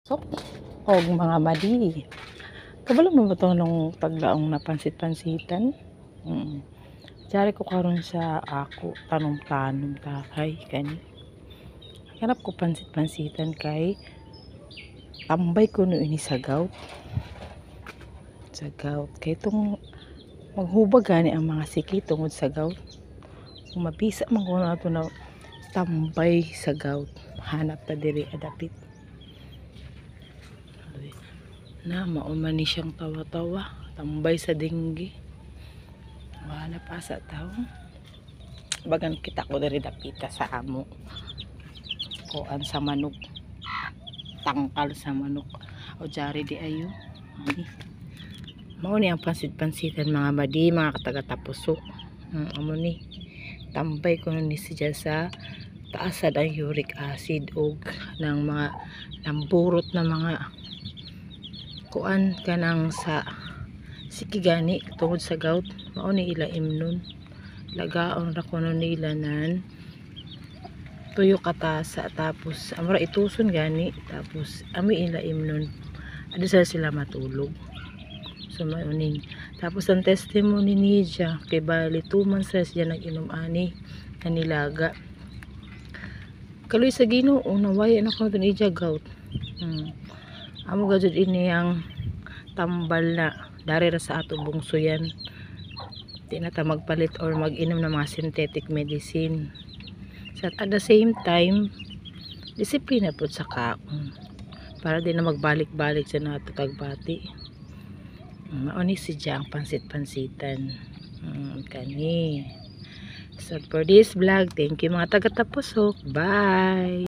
So, og mga madi. Kabalo mo ba to nung taglaong napansit-pansitan? Diyari ko karon sa ako tanom-tanom takay kani. Hanap ko pansit-pansitan kay tambay ko no ini sa gout. Sa gout kay tong maghubag gani ang mga siki tungod sa gout. Kung mabisa man ko nato na tambay sa gout, hanap ta diri adapit. Na mauman ni siyang tawa-tawa, tambay sa dinggi. Wala pa sa tao. Bagan kita ko dari dapita sa amo. Kuan sa manok. Tangkal sa manok. O jari di ayo. Ani. Mao ni ang pansit-pansitan mga madi, mga kataga-tapusok. Amo ni. Tambay ko ni siya sa taasad ang uric acid og ng mga namburot na mga kuan kanang sa sikigani tungod sa gout. Mao ni ilaim nun, lagaon ra kuno nila nan tuyo katasa tapos amra ituson gani tapos ami ilaim nun adi sila matulog. So mauning tapos ang testimony niya kay bali 2 months siya nag-inom ani kanilaga kaloy sa Ginoo naway na ko ni gout. Amo gajud ini ang tambal na dari ra sa ato bungso yan. Di na ta magpalit or mag-inom ng mga synthetic medicine. So at the same time, disiplina po sa kaon. Para di na magbalik-balik sa nato tagbati. Mauni si Jang pansit-pansitan. Kani. So for this vlog, thank you mga taga-tapusok. Bye!